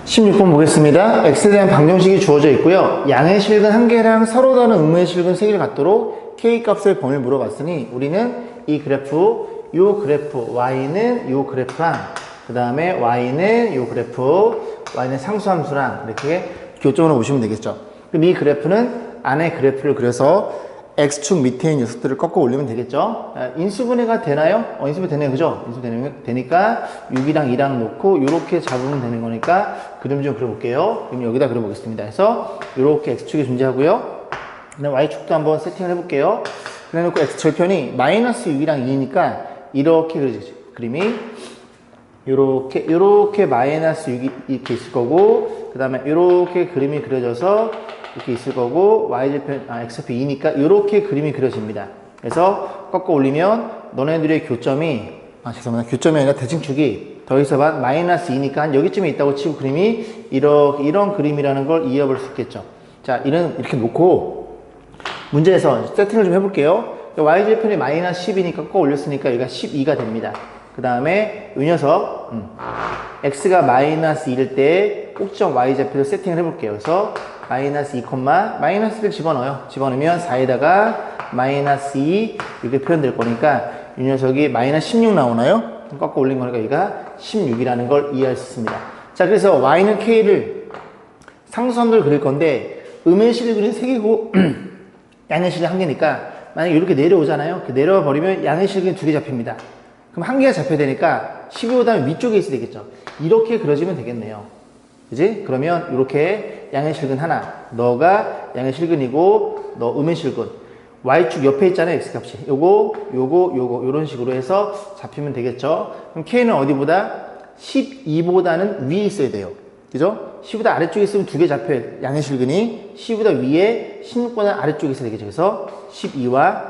16번 보겠습니다. x에 대한 방정식이 주어져 있고요. 양의 실근 1개랑 서로 다른 음의 실근 3개를 갖도록 k값의 범위를 물어봤으니 우리는 이 그래프, 요 그래프 y는 요 그래프랑 그 다음에 y는 요 그래프, y는 상수함수랑 이렇게 교점으로 보시면 되겠죠. 그럼 이 그래프는 안에 그래프를 그려서 x축 밑에 있는 녀석들을 꺾어 올리면 되겠죠. 인수분해가 되나요? 인수분해 되네요. 그죠? 인수분해 되니까 6이랑 2랑 놓고 이렇게 잡으면 되는 거니까 그림 좀 그려볼게요. 그럼 여기다 그려보겠습니다. 그래서 이렇게 x축이 존재하고요. 그다음 y축도 한번 세팅을 해볼게요. 그래놓고 x절편이 마이너스 6이랑 2니까 이렇게 그려지죠. 그림이 요렇게 마이너스 6이 이렇게 있을 거고, 그 다음에 요렇게 그림이 그려져서 이렇게 있을 거고, y절편, x절편 2니까 요렇게 그림이 그려집니다. 그래서 꺾어 올리면 너네들의 교점이, 죄송합니다. 교점이 아니라 대칭축이 더 있어봐 마이너스 2니까 한 여기쯤에 있다고 치고 그림이 이런 그림이라는 걸 이해해 볼 수 있겠죠. 자, 이렇게 놓고 문제에서 세팅을 좀 해볼게요. y절편이 마이너스 10이니까 꺾어 올렸으니까 여기가 12가 됩니다. 그 다음에 이 녀석 x가 마이너스 2일 때 꼭지점 y좌표를 세팅을 해볼게요. 그래서 마이너스 2, 마이너스를 집어넣어요. 집어넣으면 4에다가 마이너스 2 이렇게 표현될 거니까 이 녀석이 마이너스 16 나오나요? 꺾어 올린 거니까 여기가 16이라는 걸 이해할 수 있습니다. 자, 그래서 y는 k를 상수함수를 그릴 건데 음의 실근이 3개고 양의 실근이 1개니까 만약에 이렇게 내려오잖아요. 내려와 버리면 양의 실근이 2개 잡힙니다. 그럼 1개가 잡혀야 되니까 12보다는 위쪽에 있어야 되겠죠. 이렇게 그려지면 되겠네요. 그지? 그러면 이렇게 양의 실근 하나, 너가 양의 실근이고 너 음의 실근, y축 옆에 있잖아요. x값이 요거 요런 식으로 해서 잡히면 되겠죠. 그럼 k는 어디보다 12보다는 위에 있어야 돼요. 그죠? 10보다 아래쪽에 있으면 2개 잡혀요. 양의 실근이 10보다 위에 16보다 아래쪽에 있어야 되겠죠. 그래서 12와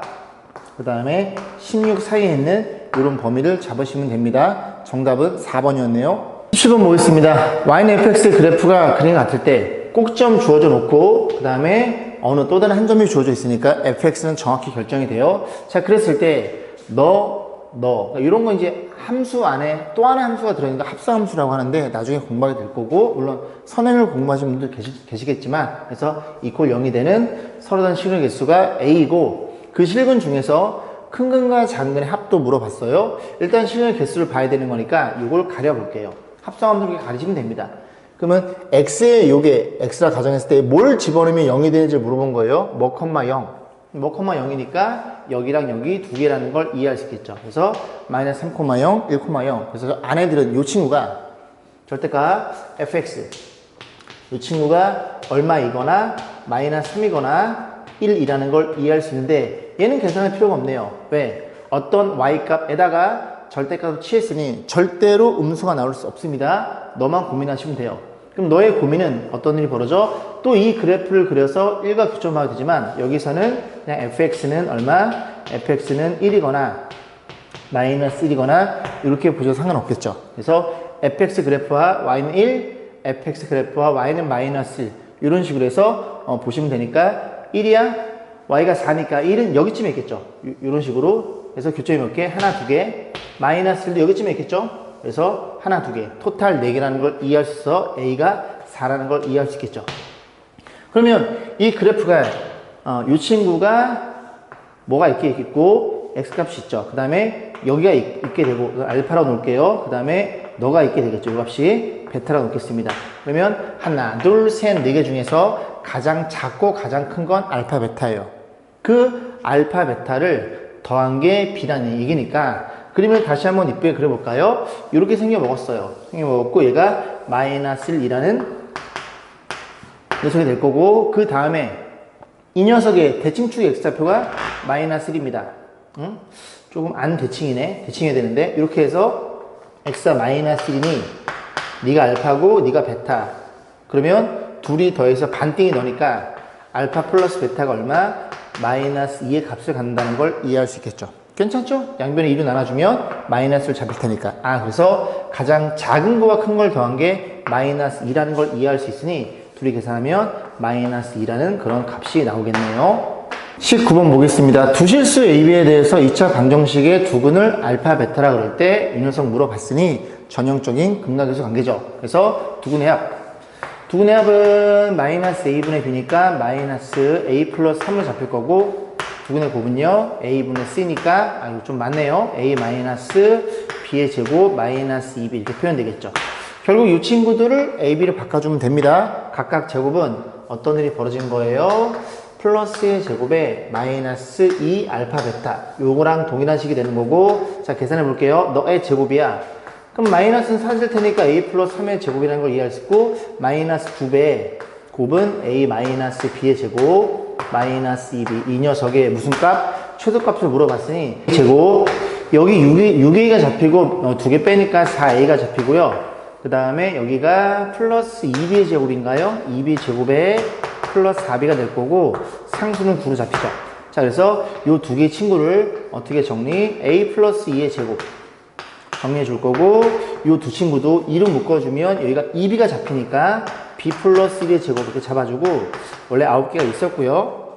그 다음에 16 사이에 있는 이런 범위를 잡으시면 됩니다. 정답은 4번이었네요. 17번 보겠습니다. y는 fx 그래프가 그림 같을 때 꼭점 주어져 놓고 그 다음에 어느 또 다른 한 점이 주어져 있으니까 fx는 정확히 결정이 돼요. 자, 그랬을 때 이런 건 이제 함수 안에 또 하나의 함수가 들어있는 거 합성함수라고 하는데 나중에 공부하게 될 거고, 물론 선행을 공부하시는 분들 계시겠지만, 그래서 이퀄 0이 되는 서로 다른 실근 개수가 a이고 그 실근 중에서 큰 근과 작은 근의 합도 물어봤어요. 일단 실근 개수를 봐야 되는 거니까 이걸 가려볼게요. 합성함수를 이렇게 가리시면 됩니다. 그러면 x에 요게 x라 가정했을 때 뭘 집어넣으면 0이 되는지 물어본 거예요. 뭐, 0이니까 여기랑 여기 2개라는 걸 이해할 수 있겠죠. 그래서 마이너스 3, 1,0 그래서 안에 들은 요 친구가 절대값 fx 이 친구가 얼마이거나 마이너스 3이거나 1이라는 걸 이해할 수 있는데 얘는 계산할 필요가 없네요. 왜? 어떤 y값에다가 절대값을 취했으니 절대로 음수가 나올 수 없습니다. 너만 고민하시면 돼요. 그럼 너의 고민은 어떤 일이 벌어져? 또 이 그래프를 그려서 1과 교점하게 되지만 여기서는 그냥 fx는 얼마? fx는 1이거나 마이너스 1이거나 이렇게 보셔도 상관없겠죠. 그래서 fx 그래프와 y는 1, fx 그래프와 y는 마이너스 1 이런 식으로 해서 보시면 되니까 1이야? y가 4니까 1은 여기쯤에 있겠죠. 이런 식으로 해서 교점이 몇 개? 하나, 2개. 마이너스 1도 여기쯤에 있겠죠. 그래서 하나, 2개. 토탈 4개라는 걸 이해할 수 있어. a가 4라는 걸 이해할 수 있겠죠. 그러면 이 그래프가 이 친구가 뭐가 이렇게 있고 x값이 있죠. 그 다음에 여기가 있게 되고 알파라고 놓을게요. 그 다음에 너가 있게 되겠죠. 이 값이 베타라고 놓겠습니다. 그러면 하나, 둘, 셋, 4개 중에서 가장 작고 가장 큰 건 알파 베타예요. 그 알파 베타를 더한 게 B라는 얘기니까 그림을 다시 한번 이쁘게 그려볼까요? 이렇게 생겨먹었어요. 생겨먹었고 얘가 마이너스 1이라는 녀석이 될 거고 그 다음에 이 녀석의 대칭축의 x좌표가 마이너스 1입니다. 조금 안 대칭이네. 대칭해야 되는데 이렇게 해서 x가 마이너스 1이니 네가 알파고 네가 베타. 그러면 둘이 더해서 반띵이 너니까 알파 플러스 베타가 얼마? 마이너스 2의 값을 갖는다는 걸 이해할 수 있겠죠. 괜찮죠? 양변에 2로 나눠주면 마이너스를 잡을 테니까. 그래서 가장 작은 거와 큰 걸 더한 게 마이너스 2라는 걸 이해할 수 있으니 둘이 계산하면 마이너스 2라는 그런 값이 나오겠네요. 19번 보겠습니다. 두 실수 AB에 대해서 2차 방정식의 두근을 알파, 베타라 그럴 때 이 녀석 물어봤으니 전형적인 극락에서 관계죠. 그래서 두근의 합 두근의 합은 마이너스 a분의 b니까 마이너스 a 플러스 3으로 잡힐 거고, 두근의 곱은요 a분의 c니까 이거 좀 많네요. a 마이너스 b의 제곱 마이너스 2b 이렇게 표현되겠죠. 결국 이 친구들을 a, b로 바꿔주면 됩니다. 각각 제곱은 어떤 일이 벌어진 거예요? 플러스의 제곱에 마이너스 2 알파 베타, 요거랑 동일한 식이 되는 거고, 자 계산해 볼게요. 너의 제곱이야. 그럼 마이너스는 사라질 테니까 a 플러스 3의 제곱이라는 걸 이해할 수 있고, 마이너스 9배의 곱은 a 마이너스 b의 제곱 마이너스 2b. 이 녀석의 무슨 값? 최소값을 물어봤으니 제곱, 여기 6a가 잡히고 2개 빼니까 4a가 잡히고요. 그 다음에 여기가 플러스 2b의 제곱인가요? 2b 제곱에 플러스 4b가 될 거고, 상수는 9로 잡히죠. 자, 그래서 이 두 개의 친구를 어떻게 정리? a 플러스 2의 제곱 정리해 줄 거고, 이 두 친구도 2로 묶어주면 여기가 2b가 잡히니까 b 플러스 1의 제곱 이렇게 잡아주고, 원래 9개가 있었고요.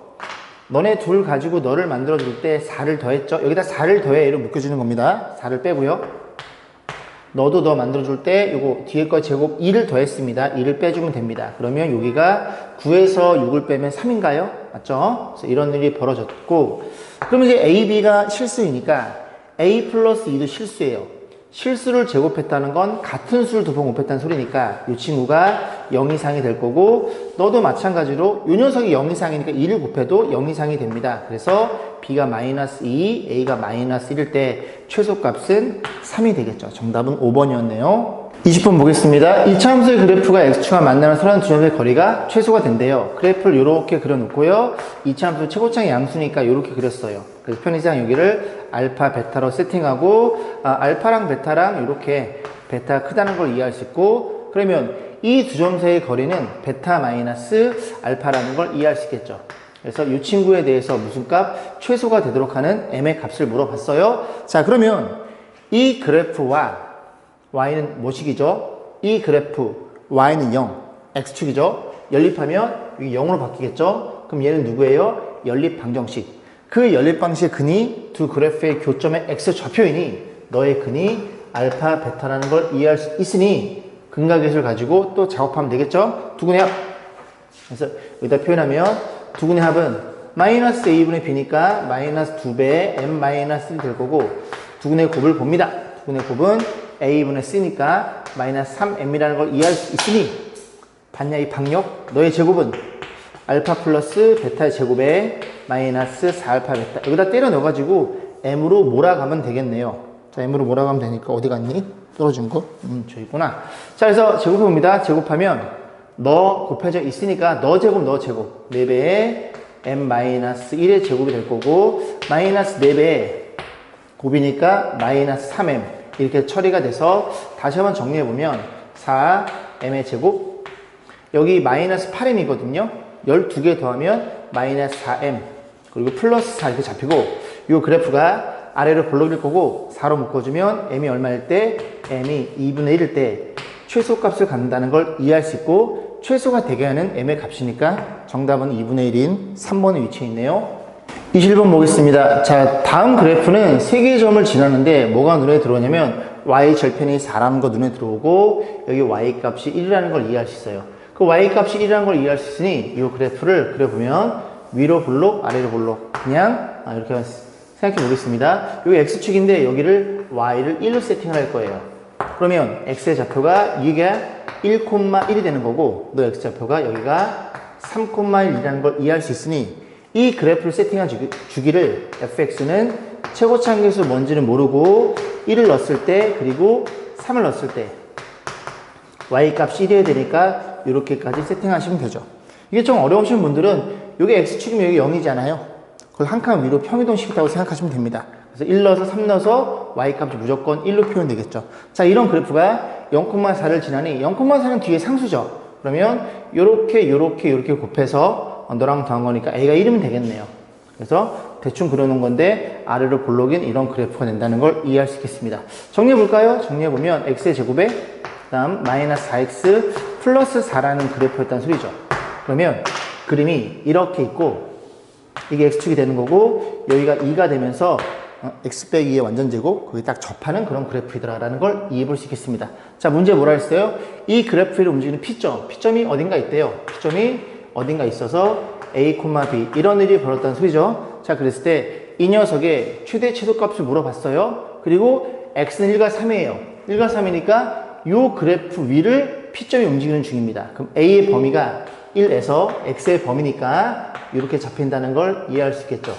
너네 둘 가지고 너를 만들어줄 때 4를 더했죠. 여기다 4를 더해 얘로 묶여주는 겁니다. 4를 빼고요. 너도 너 만들어줄 때 요거 뒤에 거 제곱 2를 더했습니다. 2를 빼주면 됩니다. 그러면 여기가 9에서 6을 빼면 3인가요? 맞죠? 그래서 이런 일이 벌어졌고, 그러면 이제 A, B가 실수이니까 A 플러스 2도 실수예요. 실수를 제곱했다는 건 같은 수를 두 번 곱했다는 소리니까 이 친구가 0 이상이 될 거고, 너도 마찬가지로 이 녀석이 0 이상이니까 2를 곱해도 0 이상이 됩니다. 그래서 B가 마이너스 2, A가 마이너스 1일 때 최소값은 3이 되겠죠. 정답은 5번이었네요. 20번 보겠습니다. 이차함수의 그래프가 x축과 만나는 서른 두 점의 거리가 최소가 된대요. 그래프를 이렇게 그려놓고요. 이차함수 최고창이 양수니까 이렇게 그렸어요. 그래서 편의상 여기를 알파, 베타로 세팅하고, 알파랑 베타랑 이렇게 베타가 크다는 걸 이해할 수 있고, 그러면 이 두 점 사이의 거리는 베타 마이너스 알파라는 걸 이해할 수 있겠죠. 그래서 이 친구에 대해서 무슨 값? 최소가 되도록 하는 m의 값을 물어봤어요. 자, 그러면 이 그래프와 y는 뭐식이죠? 이 그래프 y는 0, x축이죠? 연립하면 여기 0으로 바뀌겠죠? 그럼 얘는 누구예요? 연립 방정식. 그 연립 방식의 근이 두 그래프의 교점의 x 좌표이니 너의 근이 알파, 베타라는 걸 이해할 수 있으니 근각계수를 가지고 또 작업하면 되겠죠? 두근의 합. 그래서 여기다 표현하면 두근의 합은 마이너스 a분의 b니까 마이너스 2배의 m 마이너스 1이 될 거고, 두근의 곱을 봅니다. 두근의 곱은 a분의 c니까 마이너스 3m이라는 걸 이해할 수 있으니, 봤냐 이 박력? 너의 제곱은 알파 플러스 베타의 제곱에 마이너스 4알파 베타. 여기다 때려 넣어가지고 m으로 몰아가면 되겠네요. 자, m으로 몰아가면 되니까 어디 갔니? 떨어진 거? 저기 있구나. 자, 그래서 제곱해봅니다. 제곱하면 너 곱해져 있으니까 너 제곱 너 제곱 4배의 m 마이너스 1의 제곱이 될 거고, 마이너스 4배의 곱이니까 마이너스 3m 이렇게 처리가 돼서 다시 한번 정리해보면 4m의 제곱, 여기 마이너스 8m이거든요. 12개 더하면 마이너스 4m 그리고 플러스 4 이렇게 잡히고, 이 그래프가 아래로 볼록일 거고 4로 묶어주면 m이 얼마일 때? m이 2분의 1일 때 최소값을 갖는다는 걸 이해할 수 있고, 최소가 되게 하는 m의 값이니까 정답은 2분의 1인 3번에 위치해 있네요. 21번 보겠습니다. 자, 다음 그래프는 3개의 점을 지나는데 뭐가 눈에 들어오냐면 y 절편이 4라는 거 눈에 들어오고, 여기 y 값이 1이라는 걸 이해할 수 있어요. 그 y 값이 1이라는 걸 이해할 수 있으니 이 그래프를 그려보면 위로 볼록 아래로 볼록 그냥 이렇게 생각해 보겠습니다. 여기 x축인데 여기를 y를 1로 세팅을 할 거예요. 그러면 x의 좌표가 이게 1,1이 되는 거고, 너 x 좌표가 여기가 3,1이라는 걸 이해할 수 있으니 이 그래프를 세팅한 주기를 fx는 최고차항계수 뭔지는 모르고 1을 넣었을 때 그리고 3을 넣었을 때 y 값이 1이어야 되니까 이렇게까지 세팅하시면 되죠. 이게 좀 어려우신 분들은 여기 x축이면 여기 0이잖아요. 그걸 한 칸 위로 평이동시켰다고 생각하시면 됩니다. 그래서 1 넣어서 3 넣어서 y 값이 무조건 1로 표현되겠죠. 자, 이런 그래프가 0,4를 지나니 0,4는 뒤에 상수죠. 그러면 요렇게 곱해서 너랑 더한 거니까 a가 1이면 되겠네요. 그래서 대충 그려놓은 건데 아래로 볼록인 이런 그래프가 된다는 걸 이해할 수 있겠습니다. 정리해볼까요? 정리해보면 x의 제곱에 다음 마이너스 4x 플러스 4라는 그래프였다는 소리죠. 그러면 그림이 이렇게 있고 이게 x축이 되는 거고, 여기가 2가 되면서 x 빼기 2의 완전제곱 그게 딱 접하는 그런 그래프이더라라는 걸 이해해 볼 수 있겠습니다. 자, 문제 뭐라 했어요? 이 그래프를 움직이는 P점이 어딘가 있대요. P점이 어딘가 있어서 A, B 이런 일이 벌어졌다는 소리죠. 자, 그랬을 때 이 녀석의 최대 최소값을 물어봤어요. 그리고 x는 1과 3이에요. 1과 3이니까 이 그래프 위를 P점이 움직이는 중입니다. 그럼 A의 범위가 1에서 X의 범위니까 이렇게 잡힌다는 걸 이해할 수 있겠죠.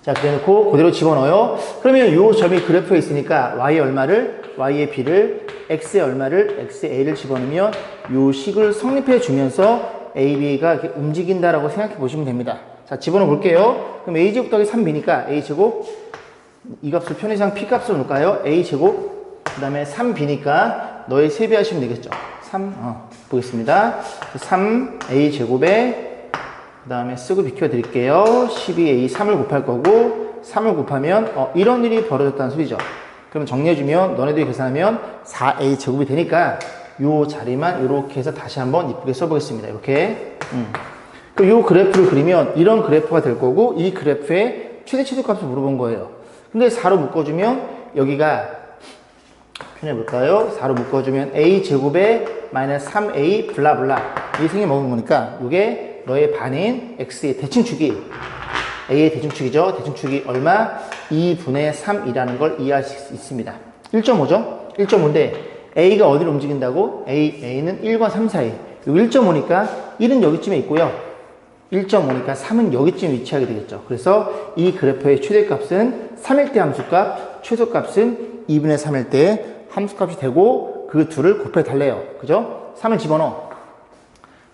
자, 그래놓고 그대로 집어넣어요. 그러면 이 점이 그래프에 있으니까 Y의 얼마를, Y의 B를, X의 얼마를, X의 A를 집어넣으면 이 식을 성립해 주면서 A, B가 이렇게 움직인다라고 생각해 보시면 됩니다. 자, 집어넣어 볼게요. 그럼 A제곱 더하기 3B니까 A제곱, 이 값을 편의상 P값으로 놓을까요? A제곱, 그 다음에 3B니까 너의 세배하시면 되겠죠. 3, 보겠습니다. 3A제곱에, 그 다음에 쓰고 비켜드릴게요. 12A 3을 곱할 거고, 3을 곱하면, 이런 일이 벌어졌다는 소리죠. 그럼 정리해주면, 너네들이 계산하면 4A제곱이 되니까, 요 자리만 이렇게 해서 다시 한번 이쁘게 써보겠습니다. 이렇게. 그럼 요 그래프를 그리면 이런 그래프가 될 거고, 이 그래프의 최대 최소값을 물어본 거예요. 근데 4로 묶어주면 여기가 표현해볼까요? 4로 묶어주면 a제곱에 마이너스 3a 블라블라 이 생이 먹은 거니까 이게 너의 반인 x의 대칭축이 a의 대칭축이죠. 대칭축이 얼마? 2분의 3이라는 걸 이해할 수 있습니다. 1.5죠? 1.5인데 a가 어디로 움직인다고? a는 1과 3 사이. 여기 1.5니까 1은 여기쯤에 있고요. 1.5니까 3은 여기쯤 위치하게 되겠죠. 그래서 이 그래프의 최대값은 3일 때 함수값, 최소값은 2분의 3일 때 함수값이 되고 그 둘을 곱해달래요. 그죠? 3을 집어넣어.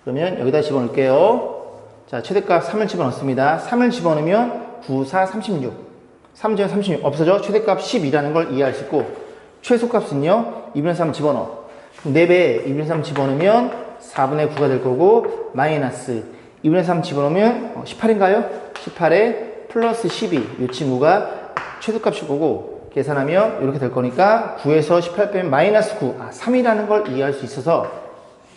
그러면 여기다 집어넣을게요. 자, 최대값 3을 집어넣습니다. 3을 집어넣으면 9, 4, 36. 3 제곱 36 없어져. 최대값 12라는 걸 이해할 수 있고 최소값은요. 2분의 3 집어넣어. 4배 2분의 3 집어넣으면 4분의 9가 될 거고 마이너스 2분의 3 집어넣으면 18인가요? 18에 플러스 12 이 친구가 최소값일 거고 계산하면 이렇게 될 거니까 9에서 18 빼면 마이너스 9 3이라는 걸 이해할 수 있어서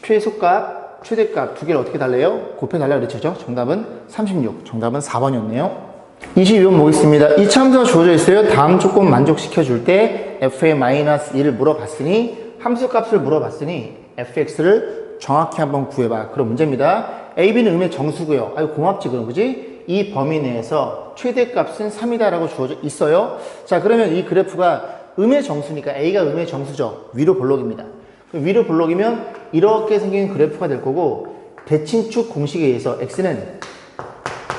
최소값, 최대값 두 개를 어떻게 달래요? 곱해달라고 그랬죠? 정답은 36 정답은 4번이었네요 22번 보겠습니다. 이 참수가 주어져 있어요. 다음 조건 만족시켜 줄 때 f의 마이너스 1을 물어봤으니 함수값을 물어봤으니 fx를 정확히 한번 구해봐. 그런 문제입니다. a, b는 음의 정수고요. 아유 고맙지 그럼 그지? 이 범위 내에서 최대값은 3이다라고 주어져 있어요. 자, 그러면 이 그래프가 음의 정수니까 a가 음의 정수죠. 위로 볼록입니다. 위로 볼록이면 이렇게 생긴 그래프가 될 거고 대칭축 공식에 의해서 x는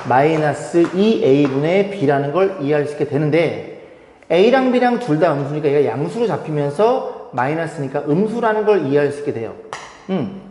마이너스 2a분의 b라는 걸 이해할 수 있게 되는데 a랑 b랑 둘 다 음수니까 얘가 양수로 잡히면서 마이너스니까 음수라는 걸 이해할 수 있게 돼요.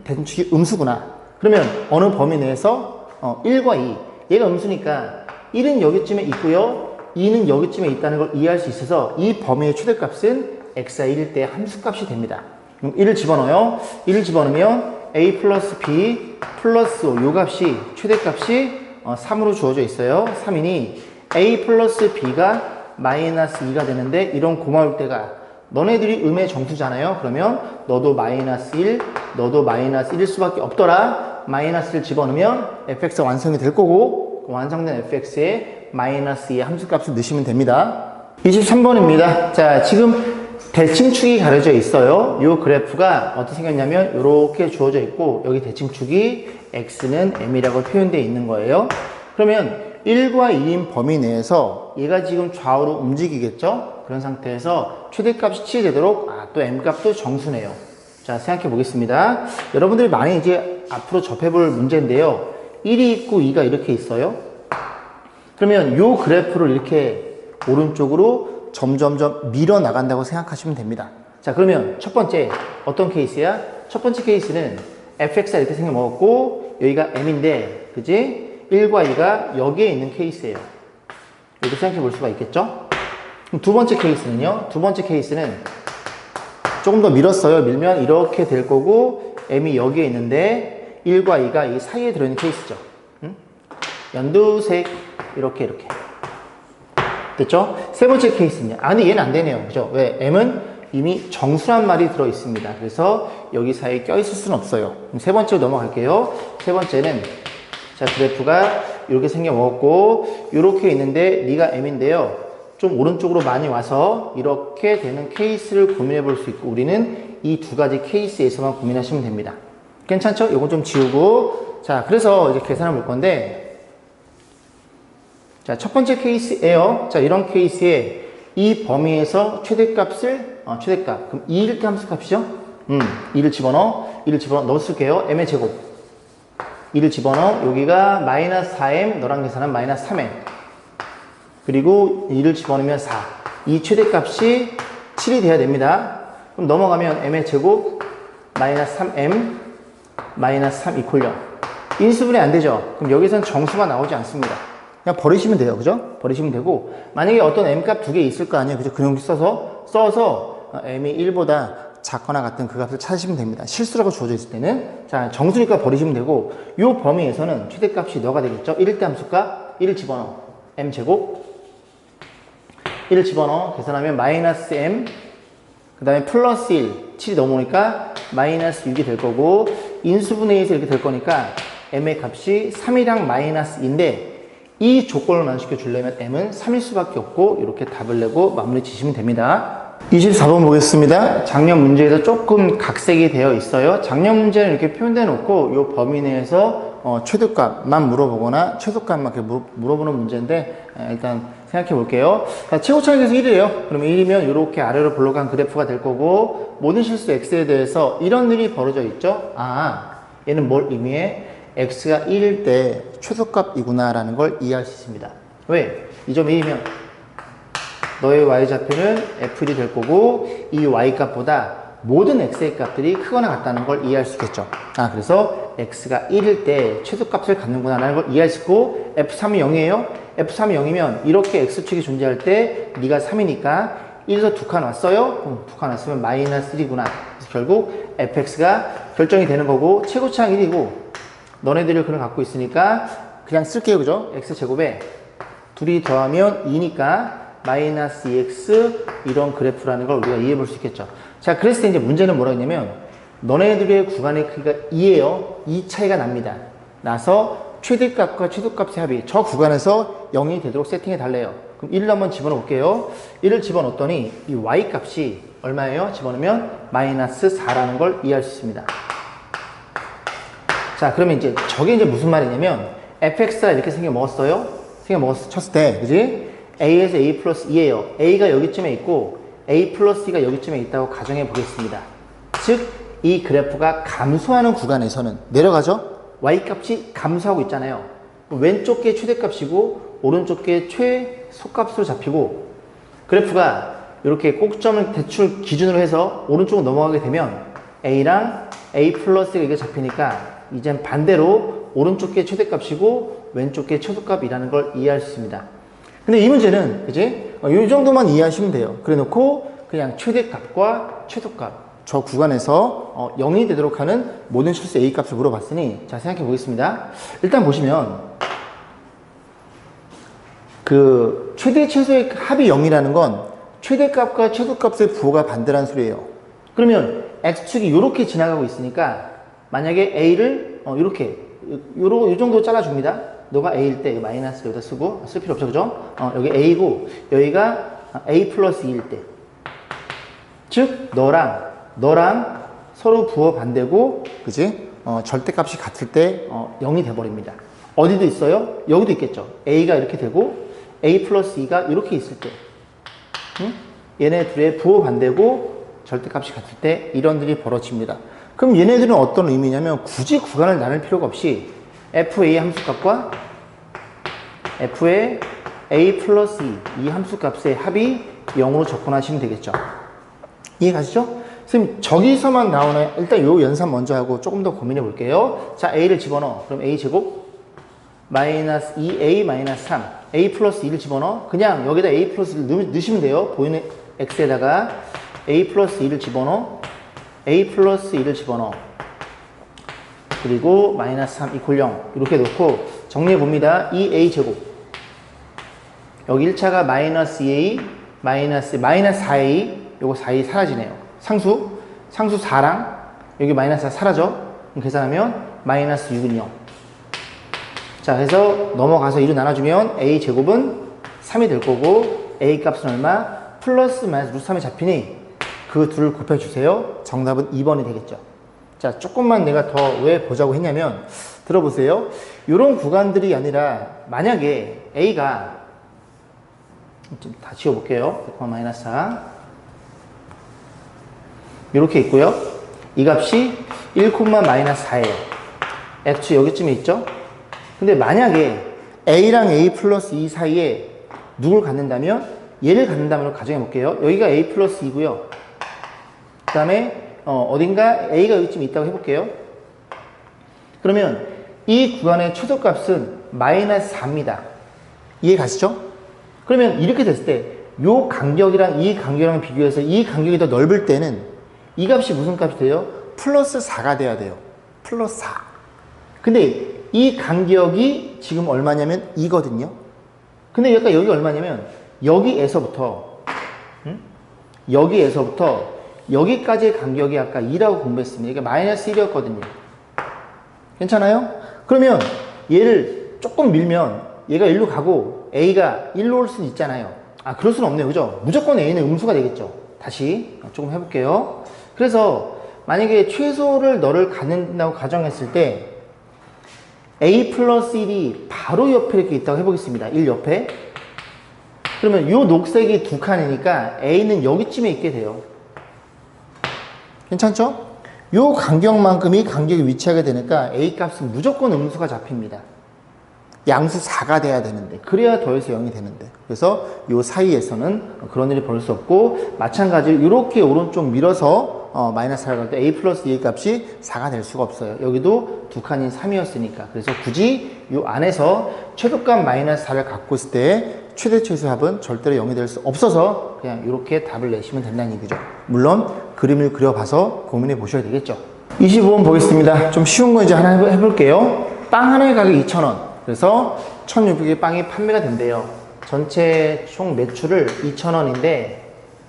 대칭축이 음수구나. 그러면 어느 범위 내에서 1과 2 얘가 음수니까 1은 여기쯤에 있고요 2는 여기쯤에 있다는 걸 이해할 수 있어서 이 범위의 최대값은 x가 1일 때 함수값이 됩니다. 그럼 1을 집어넣어요. 1을 집어넣으면 a 플러스 b 플러스 5 요 값이 최대값이 3으로 주어져 있어요. 3이니 a 플러스 b가 마이너스 2가 되는데 이런 고마울 때가 너네들이 음의 정수잖아요. 그러면 너도 마이너스 1, 너도 마이너스 1일 수밖에 없더라. 마이너스를 집어넣으면 fx가 완성이 될 거고 완성된 fx에 마이너스 2의 함수값을 넣으시면 됩니다. 23번입니다. 자, 지금 대칭축이 가려져 있어요. 이 그래프가 어떻게 생겼냐면 이렇게 주어져 있고 여기 대칭축이 x는 m이라고 표현되어 있는 거예요. 그러면 1과 2인 범위 내에서 얘가 지금 좌우로 움직이겠죠? 그런 상태에서 최대값이 취해되도록 또 m값도 정수네요. 자, 생각해 보겠습니다. 여러분들이 많이 이제 앞으로 접해볼 문제인데요. 1이 있고 2가 이렇게 있어요. 그러면 이 그래프를 이렇게 오른쪽으로 점점점 밀어 나간다고 생각하시면 됩니다. 자, 그러면 첫 번째 어떤 케이스야? 첫 번째 케이스는 fx가 이렇게 생겨 먹었고 여기가 m인데 그지? 1과 2가 여기에 있는 케이스예요. 이렇게 생각해 볼 수가 있겠죠? 그럼 두 번째 케이스는요? 두 번째 케이스는 조금 더 밀었어요. 밀면 이렇게 될 거고 m이 여기에 있는데 1과 2가 이 사이에 들어있는 케이스죠. 연두색 이렇게 됐죠? 세 번째 케이스는요? 근데 얘는 안 되네요. 그죠? 왜? m은 이미 정수란 말이 들어 있습니다. 그래서 여기 사이에 껴있을 수는 없어요. 그럼 세 번째로 넘어갈게요. 세 번째는 자, 그래프가 이렇게 생겨 먹었고 이렇게 있는데 네가 m인데요. 좀 오른쪽으로 많이 와서 이렇게 되는 케이스를 고민해 볼 수 있고, 우리는 이 두 가지 케이스에서만 고민하시면 됩니다. 괜찮죠? 이건 좀 지우고. 자, 그래서 이제 계산해 볼 건데, 자, 첫 번째 케이스예요. 자, 이런 케이스에 이 범위에서 최대값을, 최대값. 그럼 2일 때 함수 값이죠? 2를 집어넣어. 넣어 쓸게요. m의 제곱. 2를 집어넣어. 여기가 마이너스 4m, 너랑 계산한 마이너스 3m. 그리고 2를 집어넣으면 4. 이 최대값이 7이 돼야 됩니다. 그럼 넘어가면 m의 제곱, 마이너스 3m, 마이너스 3 이퀄 0. 인수분해 안 되죠? 그럼 여기서는 정수가 나오지 않습니다. 그냥 버리시면 돼요. 그죠? 버리시면 되고, 만약에 어떤 m값 두 개 있을 거 아니에요. 그죠? 그 놈 써서 m이 1보다 작거나 같은 그 값을 찾으시면 됩니다. 실수라고 주어져 있을 때는. 자, 정수니까 버리시면 되고, 이 범위에서는 최대값이 너가 되겠죠? 1일 때 함수값 1을 집어넣어. m제곱 1을 집어넣어. 계산하면 마이너스 m, 그 다음에 플러스 1, 7이 넘어오니까 마이너스 6이 될 거고, 인수분해에서 이렇게 될 거니까 m의 값이 3이랑 마이너스 2인데, 이 조건을 만족시켜 주려면 m은 3일 수밖에 없고, 이렇게 답을 내고 마무리 지시면 됩니다. 24번 보겠습니다. 작년 문제에서 조금 각색이 되어 있어요. 작년 문제는 이렇게 표현되어 놓고, 이 범위 내에서 최대값만 물어보거나 최소값만 이렇게 물어보는 문제인데, 일단 생각해 볼게요. 최고차익에서 1이에요. 그러면 1이면 이렇게 아래로 블록한 그래프가 될 거고, 모든 실수 x에 대해서 이런 일이 벌어져 있죠. 얘는 뭘 의미해? x가 1일 때 최소값이구나 라는 걸 이해할 수 있습니다. 왜? 이 점 1이면 너의 y좌표는 f1이 될 거고, 이 y값보다 모든 x의 값들이 크거나 같다는 걸 이해할 수 있겠죠. 그래서 x가 1일 때 최소값을 갖는구나 라는 걸 이해할 수 있고, f3이 0이에요. f3이 0이면 이렇게 x축이 존재할 때 네가 3이니까 1에서 2칸 왔어요? 2칸 왔으면 마이너스 1이구나. 그래서 결국 fx가 결정이 되는 거고, 최고차항 1이고, 너네들이 그걸 갖고 있으니까 그냥 쓸게요. 그죠? x제곱에 둘이 더하면 2니까 마이너스 2x 이런 그래프라는 걸 우리가 이해해 볼 수 있겠죠. 자, 그랬을 때 이제 문제는 뭐라 했냐면, 너네들의 구간의 크기가 2예요. 2 차이가 납니다. 나서 최대값과 최소값의 합이 저 구간에서 0이 되도록 세팅해 달래요. 그럼 1을 한번 집어넣어 볼게요. 1을 집어넣었더니 이 y값이 얼마예요? 집어넣으면 마이너스 4라는 걸 이해할 수 있습니다. 자, 그러면 이제 저게 이제 무슨 말이냐면, fx가 이렇게 쳤을 때, 그지? a에서 a 플러스 2예요. a가 여기쯤에 있고, a 플러스 2가 여기쯤에 있다고 가정해 보겠습니다. 즉, 이 그래프가 감소하는 구간에서는 내려가죠? y값이 감소하고 있잖아요. 왼쪽 게 최대값이고, 오른쪽 게 최소값으로 잡히고, 그래프가 이렇게 꼭점을 대충 기준으로 해서 오른쪽으로 넘어가게 되면, a랑 a 플러스가 이게 잡히니까, 이젠 반대로 오른쪽 게 최대값이고 왼쪽 게 최소값이라는 걸 이해할 수 있습니다. 근데 이 문제는, 그지? 이 정도만 이해하시면 돼요. 그래 놓고 그냥 최대값과 최소값, 저 구간에서 0이 되도록 하는 모든 실수 a 값을 물어봤으니, 자, 생각해 보겠습니다. 일단 보시면 그 최대 최소의 합이 0이라는 건 최대값과 최소값의 부호가 반대라는 소리예요. 그러면 x축이 이렇게 지나가고 있으니까, 만약에 a를 이렇게 요 정도 잘라줍니다. 너가 a일 때 마이너스 여기다 쓰고, 쓸 필요 없죠, 그죠? 여기 a고 여기가 a 플러스 2일 때, 즉 너랑 서로 부호 반대고, 그지? 절대값이 같을 때 0이 돼버립니다. 어디도 있어요? 여기도 있겠죠. a가 이렇게 되고 a 플러스 2가 이렇게 있을 때, 얘네 둘의 부호 반대고 절대값이 같을 때 이런 일이 벌어집니다. 그럼 얘네들은 어떤 의미냐면, 굳이 구간을 나눌 필요가 없이 fa 함수값과 f의 a 플러스 2, 이 함수값의 합이 0으로 접근하시면 되겠죠. 이해 가시죠? 선생님, 저기서만 나오는, 일단 요 연산 먼저 하고 조금 더 고민해 볼게요. 자, a를 집어넣어. 그럼 a 제곱 마이너스 2a 마이너스 3, a 플러스 2를 집어넣어. 그냥 여기다 a 플러스 1을 넣으시면 돼요. 보이는 x에다가 a 플러스 2를 집어넣어. a 플러스 2를 집어넣어. 그리고 마이너스 3 이퀄 0 이렇게 놓고 정리해 봅니다. 2a 제곱, 여기 1차가 마이너스 2a 마이너스 4a, 요거 4a 사라지네요. 상수 4랑 여기 마이너스 4 사라져. 그럼 계산하면 마이너스 6은 0. 자, 그래서 넘어가서 1을 나눠주면 a 제곱은 3이 될 거고, a 값은 얼마? 플러스 마이너스 루트 3이 잡히니 그 둘을 곱해주세요. 정답은 2번이 되겠죠. 자, 조금만 내가 더 왜 보자고 했냐면 들어보세요. 이런 구간들이 아니라 만약에 a가 좀 다 지워볼게요. 100, 마이너스 4 이렇게 있고요. 이 값이 1, 마이너스 4예요. x 여기쯤에 있죠. 근데 만약에 a랑 a 플러스 2 사이에 누굴 갖는다면 얘를 갖는다면 가정해 볼게요. 여기가 a 플러스 2고요. 그 다음에 어딘가 a가 여기쯤에 있다고 해볼게요. 그러면 이 구간의 최소값은 마이너스 4입니다. 이해 가시죠? 그러면 이렇게 됐을 때 요 간격이랑 이 간격이랑 비교해서 이 간격이 더 넓을 때는 이 값이 무슨 값이 돼요? 플러스 4가 돼야 돼요. 플러스 4. 근데 이 간격이 지금 얼마냐면 2거든요. 근데 여기가 여기 얼마냐면 여기에서부터 여기에서부터 여기까지의 간격이 아까 2라고 공부했습니다. 이게 마이너스 1이었거든요. 괜찮아요? 그러면 얘를 조금 밀면 얘가 1로 가고 A가 1로 올 수는 있잖아요. 아, 그럴 수는 없네요. 그죠? 무조건 A는 음수가 되겠죠. 다시 조금 해볼게요. 그래서 만약에 최소를 너를 갖는다고 가정했을 때 A 플러스 1이 바로 옆에 이렇게 있다고 해보겠습니다. 1 옆에. 그러면 요 녹색이 두 칸이니까 A는 여기쯤에 있게 돼요. 괜찮죠? 요 간격만큼이 간격이 위치하게 되니까 A 값은 무조건 음수가 잡힙니다. 양수 4가 돼야 되는데 그래야 더해서 0이 되는데 그래서 요 사이에서는 그런 일이 벌어질 수 없고 마찬가지로 이렇게 오른쪽 밀어서 마이너스 4를 갈 때 A 플러스 2의 값이 4가 될 수가 없어요. 여기도 두 칸인 3이었으니까 그래서 굳이 요 안에서 최소값 마이너스 4를 갖고 있을 때 최대 최소합은 절대로 0이 될 수 없어서 그냥 이렇게 답을 내시면 된다는 얘기죠. 물론 그림을 그려봐서 고민해 보셔야 되겠죠. 25번 보겠습니다. 좀 쉬운 거 이제 하나 해볼게요. 빵 하나의 가격 2,000원. 그래서 1,600개 빵이 판매가 된대요. 전체 총 매출을 2,000원인데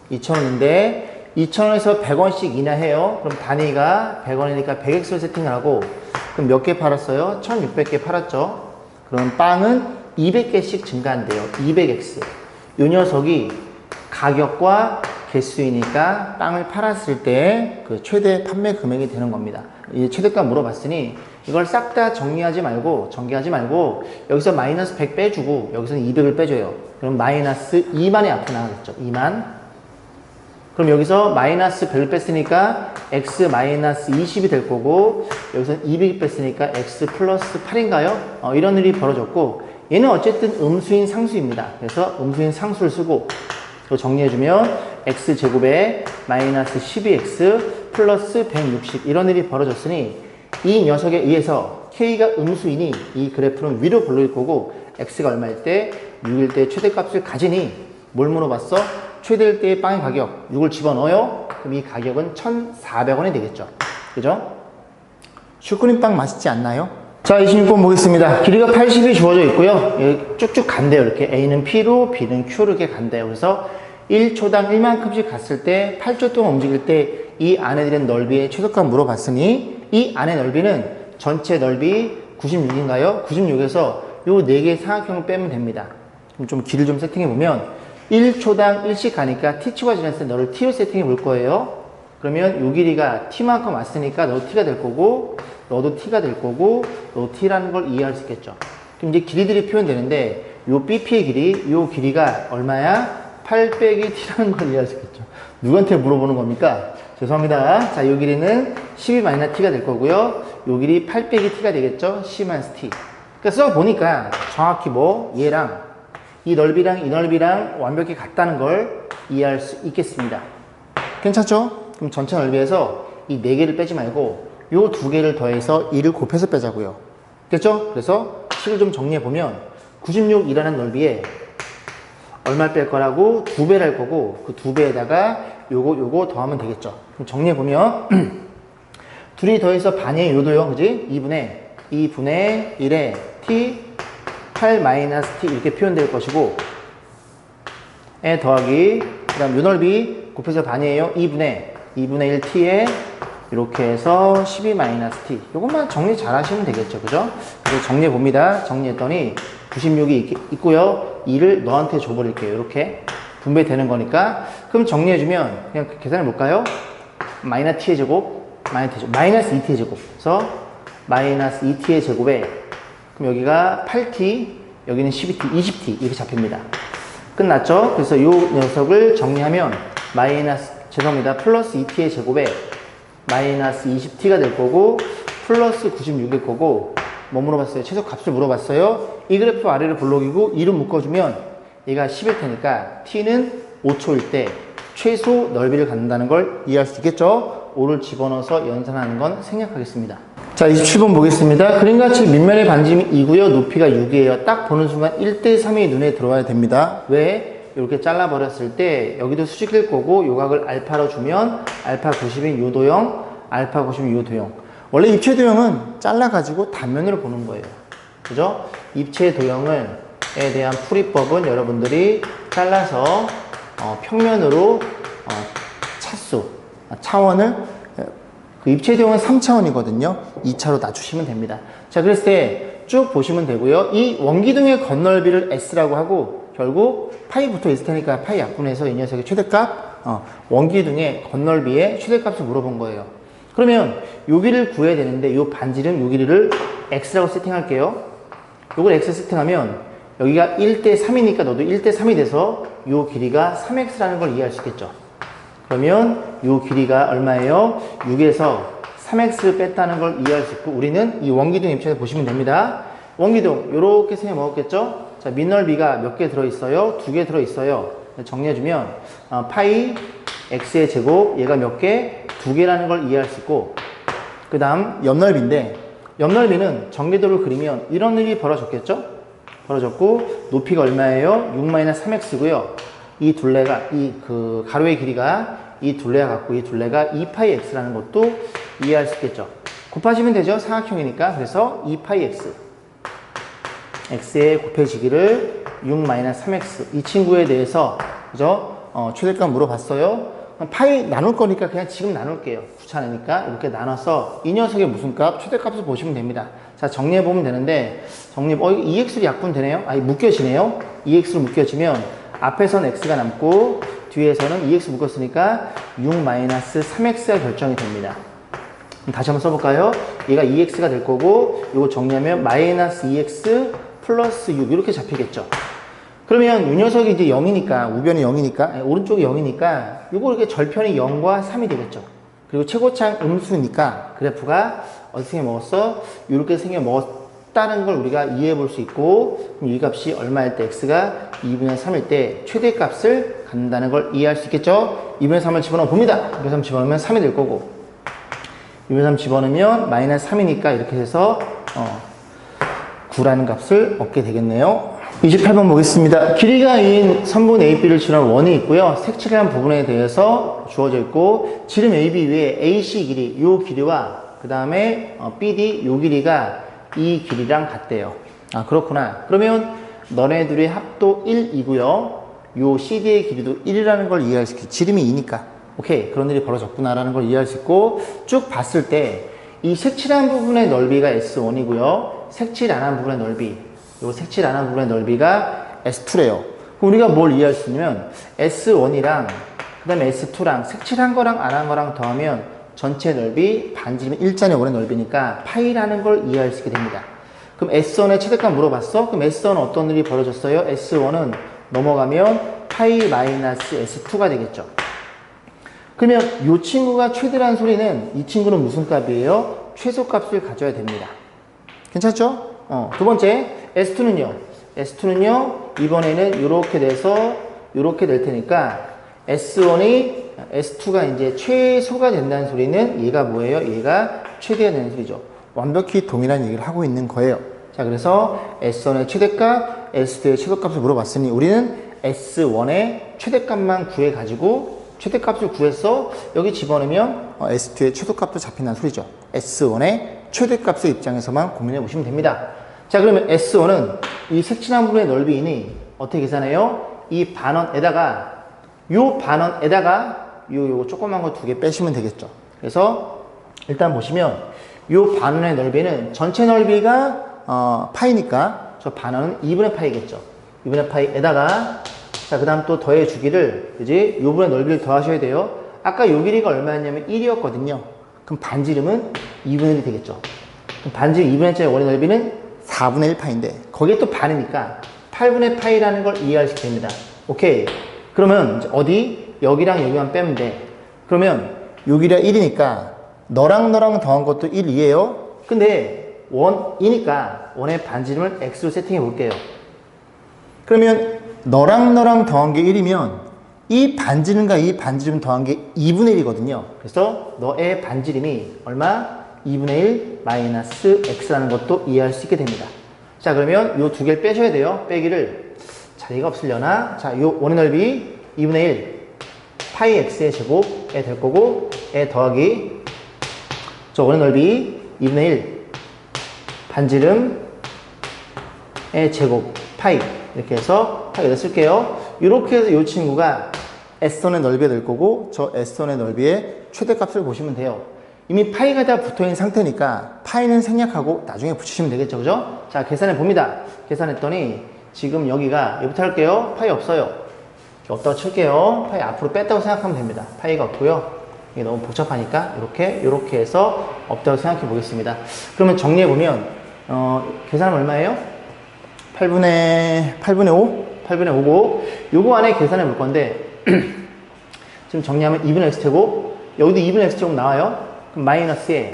2,000원에서 100원씩 인하해요. 그럼 단위가 100원이니까 100x를 세팅을 하고 그럼 몇 개 팔았어요? 1,600개 팔았죠. 그럼 빵은 200개씩 증가한대요. 200x. 이 녀석이 가격과 개수이니까 빵을 팔았을 때 그 최대 판매 금액이 되는 겁니다. 이 최대값 물어봤으니 이걸 싹 다 정리하지 말고 전개하지 말고 여기서 마이너스 100 빼주고 여기서는 200을 빼줘요. 그럼 마이너스 2만이 앞으로 나가겠죠. 2만. 그럼 여기서 마이너스 100을 뺐으니까 x 마이너스 20이 될 거고 여기서 200을 뺐으니까 x 플러스 8인가요? 이런 일이 벌어졌고 얘는 어쨌든 음수인 상수입니다. 그래서 음수인 상수를 쓰고 정리해주면 x제곱에 마이너스 12x 플러스 160 이런 일이 벌어졌으니 이 녀석에 의해서 k가 음수이니 이 그래프는 위로 불릴 거고 x가 얼마일 때 6일 때 최대값을 가지니 뭘 물어봤어? 최대일 때의 빵의 가격 6을 집어넣어요. 그럼 이 가격은 1,400원이 되겠죠. 그죠? 슈크림빵 맛있지 않나요? 자, 26번 보겠습니다. 길이가 80이 주어져 있고요. 여기 쭉쭉 간대요. 이렇게 A는 P로 B는 Q로 이렇게 간대요. 그래서 1초당 1만큼씩 갔을 때 8초 동안 움직일 때 이 안에 들은 넓이의 최소값 물어봤으니 이 안의 넓이는 전체 넓이 96인가요? 96에서 요 4개의 삼각형을 빼면 됩니다. 그럼 좀 길을 좀 세팅해 보면 1초당 1씩 가니까 t초가 지났을 때 너를 t로 세팅해 볼 거예요. 그러면 요 길이가 t만큼 왔으니까 너도 t가 될 거고 너도 t가 될 거고 너도 t라는 걸 이해할 수 있겠죠. 그럼 이제 길이들이 표현되는데 요 BP의 길이 요 길이가 얼마야? 8 빼기 t라는 걸 이해할 수 있겠죠. 누구한테 물어보는 겁니까? 죄송합니다. 자, 요 길이는 12-t가 될 거고요. 요 길이 8 빼기 t가 되겠죠. 10-t. 그러니까 써보니까 정확히 얘랑 이 넓이랑 이 넓이랑 완벽히 같다는 걸 이해할 수 있겠습니다. 괜찮죠? 그럼 전체 넓이에서 이 4개를 빼지 말고 요 2개를 더해서 2를 곱해서 빼자고요. 됐죠? 그래서 식을 좀 정리해보면 96이라는 넓이에 얼마를 뺄 거라고 2배를 할 거고 그 2배에다가 요거 더하면 되겠죠. 그럼 정리해보면 둘이 더해서 반이에요. 요도요. 그지? 2분의 1에 t 8-t 이렇게 표현될 것이고 에 더하기 그 다음 요 넓이 곱해서 반이에요. 2분의 1t에 이렇게 해서 12-t 요것만 정리 잘 하시면 되겠죠. 그죠? 그래서 정리해 봅니다. 정리했더니 96이 있고요. 2를 너한테 줘버릴게요. 이렇게 분배되는 거니까. 그럼 정리해주면 그냥 계산해 볼까요? 마이너스 t의 제곱, 마이너스 2t의 제곱. 그래서 마이너스 2t의 제곱에, 그럼 여기가 8t, 여기는 12t, 20t 이렇게 잡힙니다. 끝났죠? 그래서 이 녀석을 정리하면 죄송합니다. 플러스 2t의 제곱에 마이너스 20t가 될 거고, 플러스 96일 거고, 뭐 물어봤어요? 최소값을 물어봤어요. 이 그래프 아래를 볼록이고 2로 묶어주면 얘가 10일 테니까 t는 5초일 때 최소 넓이를 갖는다는 걸 이해할 수 있겠죠? 5를 집어넣어서 연산하는 건 생략하겠습니다. 자, 27번 보겠습니다. 그림같이 밑면의 반지름이 2고요. 높이가 6이에요. 딱 보는 순간 1대3이 눈에 들어와야 됩니다. 왜? 이렇게 잘라버렸을 때 여기도 수직일 거고 요각을 알파로 주면 알파 90인 요 도형, 알파 90인 요 도형. 원래 입체 도형은 잘라가지고 단면으로 보는 거예요. 그죠? 입체 도형에 대한 풀이법은 여러분들이 잘라서 평면으로 차원을 그 입체 도형은 3차원이거든요. 2차로 낮추시면 됩니다. 자, 그랬을 때 쭉 보시면 되고요. 이 원기둥의 건널비를 S라고 하고 결국 파이 붙어 있을 테니까 파이 약분해서 이 녀석의 최대값, 원기둥의 건널비의 최대값을 물어본 거예요. 그러면 여기를 구해야 되는데 요 반지름 요 길이를 X라고 세팅할게요. 요걸 X 세팅하면 여기가 1대3이니까 너도 1대3이 돼서 요 길이가 3X라는 걸 이해할 수 있겠죠. 그러면 요 길이가 얼마예요? 6에서 3x를 뺐다는 걸 이해할 수 있고, 우리는 이 원기둥 입장에서 보시면 됩니다. 원기둥 요렇게 생겨 먹었겠죠? 자, 밑넓이가 몇 개 들어있어요? 2개 들어있어요. 정리해주면 파이 x의 제곱, 얘가 몇 개? 2개라는 걸 이해할 수 있고, 그 다음 옆넓이인데 옆넓이는 전개도를 그리면 이런 일이 벌어졌겠죠? 벌어졌고 높이가 얼마예요? 6-3x고요. 이 둘레가 그 가로의 길이가 이 둘레와 같고 이 둘레가 2파이x라는 것도 이해할 수 있겠죠. 곱하시면 되죠. 사각형이니까. 그래서 2파이x x에 곱해지기를 6-3x 이 친구에 대해서 그죠? 최대값 물어봤어요. 파이 나눌 거니까 그냥 지금 나눌게요. 귀찮으니까 이렇게 나눠서 이 녀석의 무슨 값? 최대값을 보시면 됩니다. 자, 정리해 보면 되는데 이거 2x로 약분되네요. 묶여지네요. 2x로 묶여지면 앞에선 x가 남고 뒤에서는 2x 묶었으니까 6-3x가 결정이 됩니다. 다시 한번 써볼까요? 얘가 2x가 될 거고 이거 정리하면 마이너스 2x 플러스 6 이렇게 잡히겠죠. 그러면 이 녀석이 이제 0이니까 우변이 0이니까 오른쪽이 0이니까 이거 이렇게 절편이 0과 3이 되겠죠. 그리고 최고차는 음수니까 그래프가 어떻게 생겨 먹었어? 이렇게 생겨 먹었다는 걸 우리가 이해해 볼 수 있고, 이 값이 얼마일 때 x가 2분의 3일 때 최대값을 갖는다는 걸 이해할 수 있겠죠. 2분의 3을 집어넣어 봅니다. 2분의 3 집어넣으면 3이 될 거고 2분의 3 집어넣으면 마이너스 3이니까 이렇게 해서 9라는 값을 얻게 되겠네요. 28번 보겠습니다. 길이가 2인 선분 AB를 지른 원이 있고요. 색칠한 부분에 대해서 주어져 있고, 지름 AB 위에 AC 길이, 이 길이와 그 다음에 BD 이 길이가 이 길이랑 같대요. 아, 그렇구나. 그러면 너네 둘의 합도 1이고요. 요 CD의 길이도 1이라는 걸 이해할 수 있고, 지름이 2니까. 오케이. 그런 일이 벌어졌구나라는 걸 이해할 수 있고, 쭉 봤을 때 이 색칠한 부분의 넓이가 S1이고요. 색칠 안 한 부분의 넓이, 요 색칠 안 한 부분의 넓이가 S2래요. 그럼 우리가 뭘 이해할 수 있냐면 S1이랑 그 다음에 S2랑 색칠한 거랑 안 한 거랑 더하면 전체 넓이 반지름 일자의 원의 넓이니까 파이라는 걸 이해할 수 있게 됩니다. 그럼 S1의 최대값 물어봤어? 그럼 S1은 어떤 일이 벌어졌어요? S1은 넘어가면 파이 마이너스 S2가 되겠죠. 그러면 이 친구가 최대라는 소리는 이 친구는 무슨 값이에요? 최소값을 가져야 됩니다. 괜찮죠? 두 번째 S2는요 이번에는 이렇게 돼서 이렇게 될 테니까 S2가 이제 최소가 된다는 소리는 얘가 뭐예요? 얘가 최대가 되는 소리죠. 완벽히 동일한 얘기를 하고 있는 거예요. 자, 그래서 S1의 최대값, S2의 최소값을 물어봤으니 우리는 S1의 최대값만 구해가지고 최대값을 구해서 여기 집어넣으면 S2의 최소값도 잡힌다는 소리죠. S1의 최대값의 입장에서만 고민해 보시면 됩니다. 자, 그러면 S1은 이 색칠한 부분의 넓이이니 어떻게 계산해요? 이 반원에다가 요거 조그만 거 2개 빼시면 되겠죠. 그래서 일단 보시면 요 반원의 넓이는 전체 넓이가 파이니까 저 반원은 2분의 파이겠죠. 2분의 파이에다가 자, 그 다음 또 더해 주기를, 그지? 요 분의 넓이를 더하셔야 돼요. 아까 요 길이가 얼마였냐면 1이었거든요. 그럼 반지름은 2분의 1이 되겠죠. 그럼 반지름 2분의 1짜리 원의 넓이는 4분의 1파인데, 거기에 또 반이니까 8분의 파이라는 걸 이해할 수 됩니다. 오케이. 그러면 이제 어디? 여기랑 여기만 빼면 돼. 그러면 여기가 1이니까 너랑 너랑 더한 것도 1이에요. 근데 1이니까 원의 반지름을 x로 세팅해 볼게요. 그러면 너랑 너랑 더한 게 1이면 이 반지름과 이 반지름 더한 게 2분의 1이거든요. 그래서 너의 반지름이 얼마? 2분의 1 마이너스 x라는 것도 이해할 수 있게 됩니다. 자, 그러면 요 두 개를 빼셔야 돼요. 빼기를 자리가 없으려나? 자, 요 원의 넓이 2분의 1 파이 x의 제곱에 될 거고, 에 더하기 저 원의 넓이 2분의 1 반지름의 제곱 파이, 이렇게 해서 파이에다 쓸게요. 이렇게 해서 이 친구가 S선의 넓이가 될 거고, 저 S선의 넓이의 최대값을 보시면 돼요. 이미 파이가 다 붙어있는 상태니까 파이는 생략하고 나중에 붙이시면 되겠죠, 그죠? 자, 계산해 봅니다. 계산했더니 지금 여기가, 여기부터 할게요. 파이 없어요. 없다고 칠게요. 파이 앞으로 뺐다고 생각하면 됩니다. 파이가 없고요. 이게 너무 복잡하니까 이렇게 해서 없다고 생각해 보겠습니다. 그러면 정리해 보면 계산하면 얼마예요? 8분의 5고, 요거 안에 계산해 볼 건데 지금 정리하면 2분의 x제곱, 여기도 2분의 x제곱 나와요. 그럼 마이너스에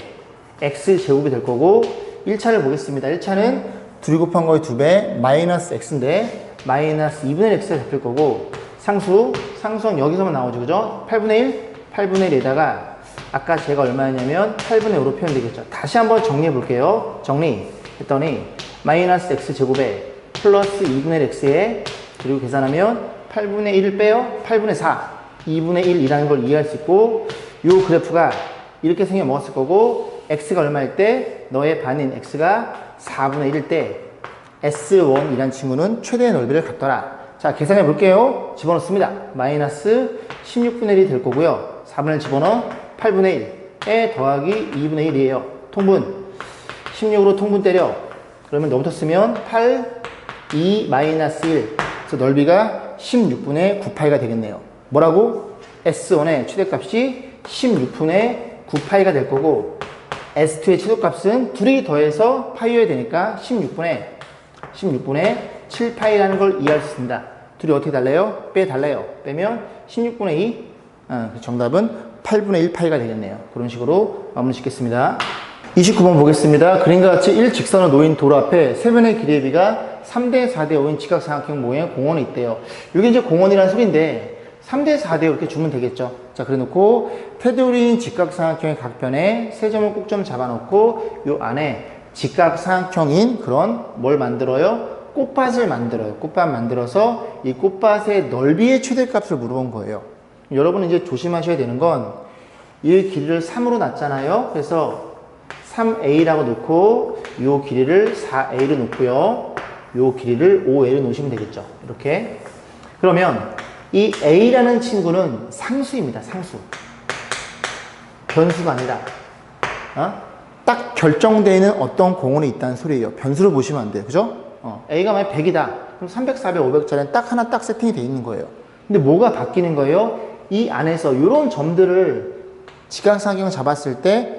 x제곱이 될 거고, 1차를 보겠습니다. 1차는 둘이 곱한 거의 2배 마이너스 x인데 마이너스 2분의 x가 잡힐 거고, 상수는 여기서만 나오죠, 그죠? 8분의 1에다가 아까 제가 얼마였냐면 8분의 5로 표현되겠죠. 다시 한번 정리해 볼게요. 정리했더니 마이너스 x제곱에 플러스 2분의 x에, 그리고 계산하면 8분의 1을 빼요. 8분의 4 2분의 1이라는 걸 이해할 수 있고, 요 그래프가 이렇게 생겨 먹었을 거고, x가 얼마일 때 너의 반인 x가 4분의 1일 때 S1이라는 친구는 최대의 넓이를 갖더라. 자, 계산해 볼게요. 집어넣습니다. 마이너스 16분의 1이 될 거고요. 4분의 1 집어넣어 8분의 1에 더하기 2분의 1이에요. 통분 16으로 통분 때려. 그러면 너부터 쓰면 8, 2, 마이너스 1. 그래서 넓이가 16분의 9파이가 되겠네요. 뭐라고? S1의 최대값이 16분의 9파이가 될 거고, S2의 최소값은 둘이 더해서 파이여야 되니까 16분의 7파이라는 걸 이해할 수 있습니다. 둘이 어떻게 달래요? 빼달래요. 빼면 16분의 2, 정답은 8분의 1파이가 되겠네요. 그런 식으로 마무리 짓겠습니다. 29번 보겠습니다. 그림과 같이 1직선으로 놓인 도로 앞에 세변의 기대비가 3대 4대 5인 직각삼각형 모양의 공원이 있대요. 이게 이제 공원이라는 소리인데 3대 4대 이렇게 주면 되겠죠. 자, 그래 놓고 테두리인 직각삼각형의 각변에 세 점을 꼭좀 잡아놓고 요 안에 직각삼각형인 그런 뭘 만들어요? 꽃밭을 만들어요. 꽃밭 만들어서 이 꽃밭의 넓이의 최대값을 물어본 거예요. 여러분 이제 조심하셔야 되는 건 이 길이를 3으로 놨잖아요. 그래서 3a라고 놓고 요 길이를 4a로 놓고요. 요 길이를 5a로 놓으시면 되겠죠. 이렇게. 그러면 이 a라는 친구는 상수입니다. 상수. 변수가 아니라 딱 결정되어 있는 어떤 공원이 있다는 소리예요. 변수를 보시면 안 돼요. 그죠? a가 만약 100이다. 그럼 300, 400, 500짜리는 딱 하나 딱 세팅이 되어 있는 거예요. 근데 뭐가 바뀌는 거예요? 이 안에서 이런 점들을 직각삼각형을 잡았을 때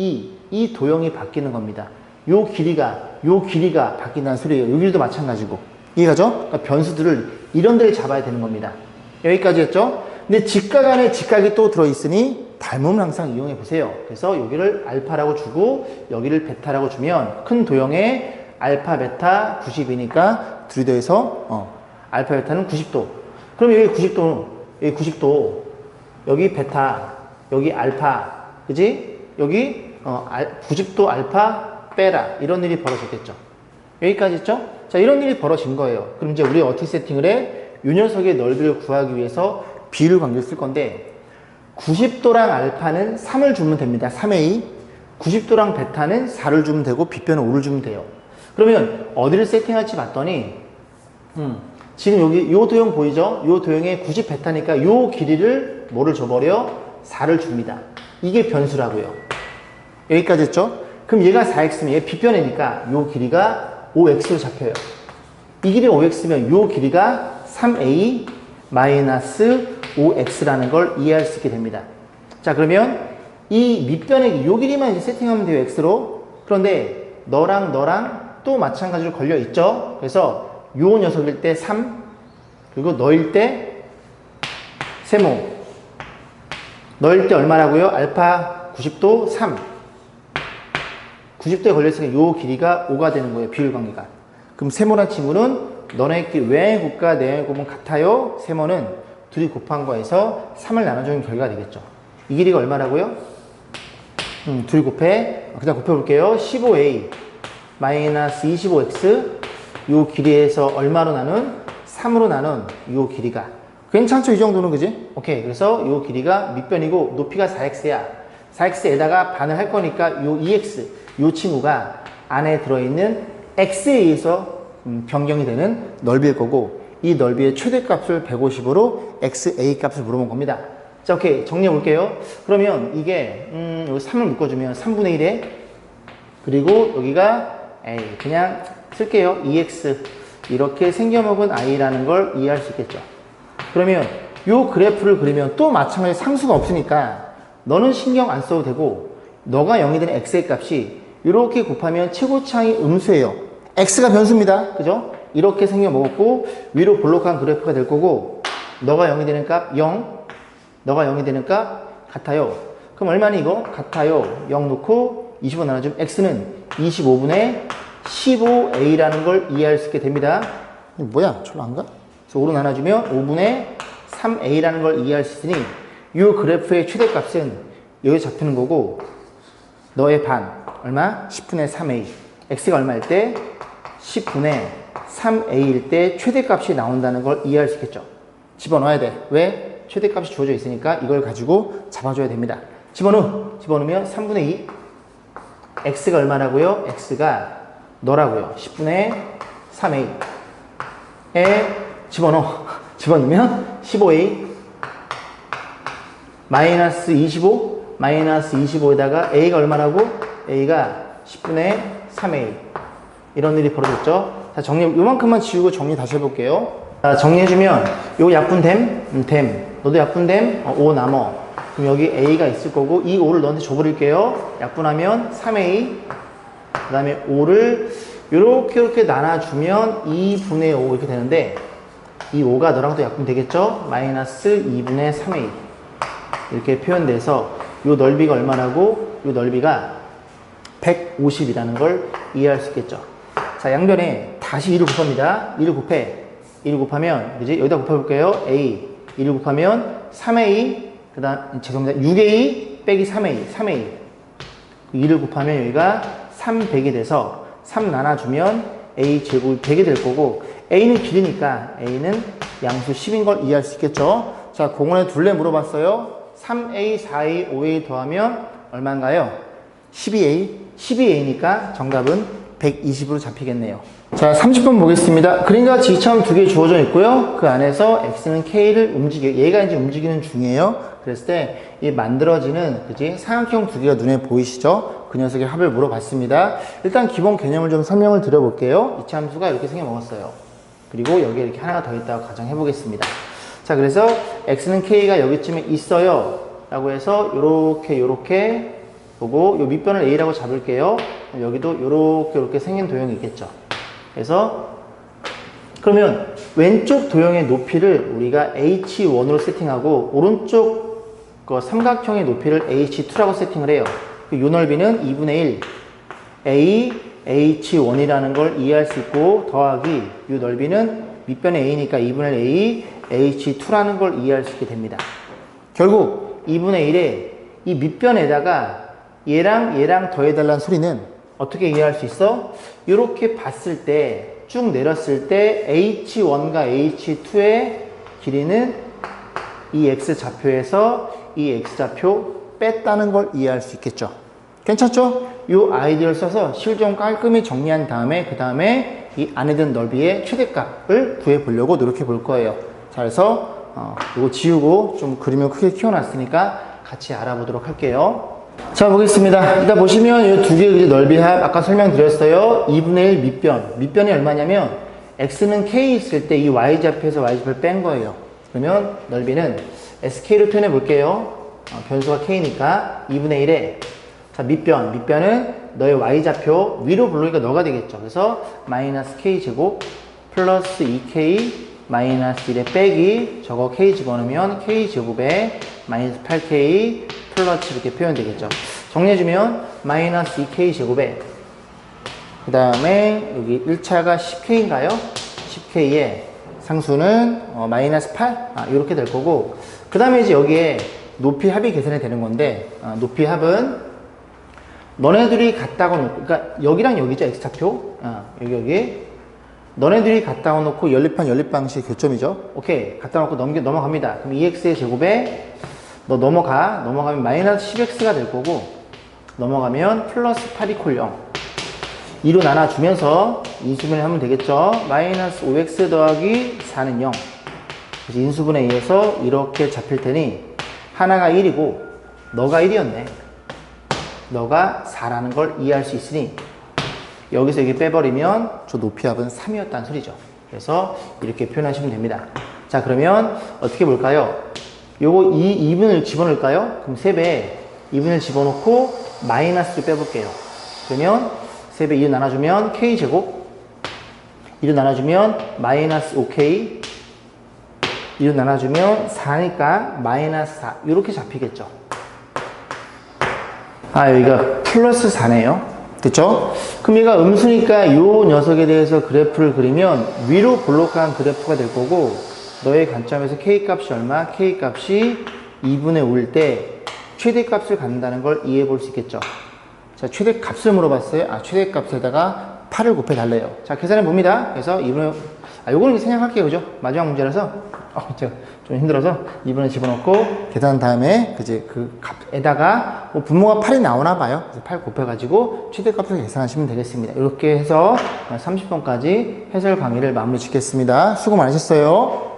이 도형이 바뀌는 겁니다. 요 길이가 바뀐다는 소리예요. 여기도 마찬가지고. 이해가죠? 그러니까 변수들을 이런 데를 잡아야 되는 겁니다. 여기까지 했죠? 근데 직각 안에 직각이 또 들어있으니 닮음을 항상 이용해 보세요. 그래서 여기를 알파라고 주고 여기를 베타라고 주면 큰 도형에 알파, 베타 90이니까 둘이 더해서 알파, 베타는 90도. 그럼 여기 90도, 여기 베타, 여기 알파, 그지? 여기 90도 알파 빼라. 이런 일이 벌어졌겠죠. 여기까지 했죠? 자, 이런 일이 벌어진 거예요. 그럼 이제 우리가 어떻게 세팅을 해? 이 녀석의 넓이를 구하기 위해서 비율 관계를 쓸 건데 90도랑 알파는 3을 주면 됩니다. 3a. 90도랑 베타는 4를 주면 되고 빗변은 5를 주면 돼요. 그러면 어디를 세팅할지 봤더니 지금 여기 이 도형 보이죠? 이 도형에 90 베타니까 이 길이를 뭐를 줘버려? 4를 줍니다. 이게 변수라고요. 여기까지 했죠? 그럼 얘가 4x면 얘 빗변이니까 이 길이가 5x로 잡혀요. 이 길이 5x면 이 길이가 3a 마이너스 5x라는 걸 이해할 수 있게 됩니다. 자, 그러면 이 밑변의 요 길이만 이제 세팅하면 돼요, x로. 그런데 너랑 또 마찬가지로 걸려 있죠. 그래서 요 녀석일 때 3, 그리고 너일 때 세모. 너일 때 얼마라고요? 알파 90도 3. 90도에 걸려있으니까 요 길이가 5가 되는 거예요, 비율 관계가. 그럼 세모란 친구는 너네끼리 외의 곱과 내의 곱은 같아요. 세모는 둘이 곱한 거에서 3을 나눠주는 결과가 되겠죠. 이 길이가 얼마라고요? 둘이 곱해. 그냥 곱해볼게요. 15a 마이너스 25x 요 길이에서 얼마로 나눈? 3으로 나눈 요 길이가. 괜찮죠? 이 정도는, 그지? 오케이. 그래서 요 길이가 밑변이고 높이가 4x야. 4x에다가 반을 할 거니까 요 2x, 요 친구가 안에 들어있는 x에 의해서 변경이 되는 넓이일 거고, 이 넓이의 최대값을 150으로 xa 값을 물어본 겁니다. 자, 오케이. 정리해 볼게요. 그러면 이게 여기 3을 묶어주면 3분의 1에, 그리고 여기가 그냥 쓸게요. 2x 이렇게 생겨먹은 i라는 걸 이해할 수 있겠죠. 그러면 요 그래프를 그리면 또 마찬가지 상수가 없으니까 너는 신경 안 써도 되고, 너가 0이 되는 x의 값이 이렇게 곱하면 최고차항이 음수예요. x가 변수입니다. 그죠? 이렇게 생겨먹었고 위로 볼록한 그래프가 될 거고, 너가 0이 되는 값 0, 너가 0이 되는 값 같아요. 그럼 얼마니 이거? 같아요. 0 놓고 25 나눠주면 x는 25분의 15a라는 걸 이해할 수 있게 됩니다. 뭐야? 절로 안 가? 그래서 5로 나눠주면 5분의 3a라는 걸 이해할 수 있으니 이 그래프의 최대값은 여기 잡히는 거고, 너의 반 얼마? 10분의 3a. x가 얼마일 때? 10분의 3a일 때 최대값이 나온다는 걸 이해할 수 있겠죠. 집어넣어야 돼. 왜? 최대값이 주어져 있으니까 이걸 가지고 잡아줘야 됩니다. 집어넣으면 3분의 2. x가 얼마라고요? x가 너라고요. 10분의 3a에 집어넣으면 15a 마이너스 25, 마이너스 25에다가 a가 얼마라고? a가 10분의 3a. 이런 일이 벌어졌죠. 자, 요만큼만 지우고 정리 다시 해볼게요. 자, 정리해주면 요 약분됨, 너도 약분됨, 5 남어. 그럼 여기 a가 있을 거고, 이 5를 너한테 줘버릴게요. 약분하면 3a, 그 다음에 5를 이렇게 나눠주면 2분의 5 이렇게 되는데, 이 5가 너랑 또 약분 되겠죠? 마이너스 2분의 3a 이렇게 표현돼서 요 넓이가 얼마라고? 요 넓이가 150이라는 걸 이해할 수 있겠죠. 자, 양변에 다시 2를 곱합니다. 2를 곱하면 그지? 여기다 곱해볼게요. a 2를 곱하면 3a, 그 다음 죄송합니다. 6a 빼기 3a 2를 곱하면 여기가 300이 돼서 3 나눠주면 a 제곱이 100이 될 거고, a는 길이니까 a는 양수 10인 걸 이해할 수 있겠죠. 자, 공원에 둘레 물어봤어요. 3a, 4a, 5a 더하면 얼마인가요? 12a니까 정답은 120으로 잡히겠네요. 자, 30번 보겠습니다. 그림과 같이 이처럼 두 개 주어져 있고요. 그 안에서 x는 k를 얘가 이제 움직이는 중이에요. 그랬을 때 이 만들어지는, 그지? 삼각형 두 개가 눈에 보이시죠? 그 녀석의 합을 물어봤습니다. 일단 기본 개념을 좀 설명을 드려볼게요. 이차함수가 이렇게 생겨먹었어요. 그리고 여기에 이렇게 하나가 더 있다고 가정해 보겠습니다. 자, 그래서 x는 k가 여기쯤에 있어요 라고 해서 요렇게 보고, 요 밑변을 a라고 잡을게요. 여기도 요렇게 생긴 도형이 있겠죠. 그래서 그러면 왼쪽 도형의 높이를 우리가 h1으로 세팅하고, 오른쪽 그 삼각형의 높이를 h2라고 세팅을 해요. 요 넓이는 2분의 1 a h1이라는 걸 이해할 수 있고, 더하기 요 넓이는 밑변의 a니까 2분의 1 a h2라는 걸 이해할 수 있게 됩니다. 결국 2분의 1에 이 밑변에다가 얘랑 더해달라는 소리는 어떻게 이해할 수 있어? 이렇게 봤을 때, 쭉 내렸을 때 h1과 h2의 길이는 이 x좌표에서 이 x좌표 뺐다는 걸 이해할 수 있겠죠. 괜찮죠? 이 아이디어를 써서 실 좀 깔끔히 정리한 다음에, 그 다음에 이 안에 든 넓이의 최대값을 구해보려고 노력해 볼 거예요. 자, 그래서 이거 지우고 좀 그림을 크게 키워놨으니까 같이 알아보도록 할게요. 자, 보겠습니다. 일단 보시면 이 두 개의 넓이 합 아까 설명드렸어요. 2분의 1 밑변이 얼마냐면 x는 k 있을 때 이 y좌표에서 y좌표를 뺀 거예요. 그러면 넓이는 sk로 표현해 볼게요. 변수가 k니까 2분의 1에 자 밑변은 너의 y좌표 위로 불러니까 너가 되겠죠. 그래서 마이너스 k제곱 플러스 2k 마이너스 1에 빼기 저거 k 집어넣으면 k제곱에 마이너스 8k 플러스 이렇게 표현되겠죠. 정리해주면 마이너스 2k 제곱에 그 다음에 여기 1차가 10k인가요? 10k에 상수는 마이너스 8 이렇게 될 거고 그 다음에 이제 여기에 높이 합이 계산이 되는 건데 높이 합은 너네들이 같다고 놓고 그러니까 여기랑 여기죠 x좌표 여기 너네들이 같다고 놓고 연립한 방식 교점이죠. 오케이 갖다 놓고 넘어갑니다. 그럼 2x의 제곱에 너 넘어가면 마이너스 10x가 될 거고 넘어가면 플러스 8 이퀄 0 2로 나눠주면서 인수분해 하면 되겠죠. 마이너스 5x 더하기 4는 0 그래서 인수분해에 의해서 이렇게 잡힐 테니 하나가 1이고 너가 1이었네. 너가 4라는 걸 이해할 수 있으니 여기서 여기 빼버리면 저 높이 합은 3이었다는 소리죠. 그래서 이렇게 표현하시면 됩니다. 자 그러면 어떻게 볼까요? 요거 2분을 집어넣을까요? 그럼 3배에 2분을 집어넣고 마이너스를 빼볼게요. 그러면 3배 2로 나눠주면 k제곱 2로 나눠주면 마이너스 5k 2로 나눠주면 4니까 마이너스 4 이렇게 잡히겠죠. 여기가 플러스 4네요. 됐죠? 그럼 얘가 음수니까 요 녀석에 대해서 그래프를 그리면 위로 볼록한 그래프가 될 거고 너의 관점에서 K값이 얼마? K값이 2분의 5일 때 최대값을 갖는다는 걸 이해해 볼 수 있겠죠. 자, 최대값을 물어봤어요. 최대값에다가 8을 곱해 달래요. 자, 계산해 봅니다. 그래서 2분의 요거는 생략할게요. 그죠? 마지막 문제라서 제가 좀 힘들어서 2분의 집어넣고 계산한 다음에 그 값에다가 뭐 분모가 8이 나오나 봐요. 그래서 8 곱해가지고 최대값을 계산하시면 되겠습니다. 이렇게 해서 30번까지 해설 강의를 마무리 짓겠습니다. 수고 많으셨어요.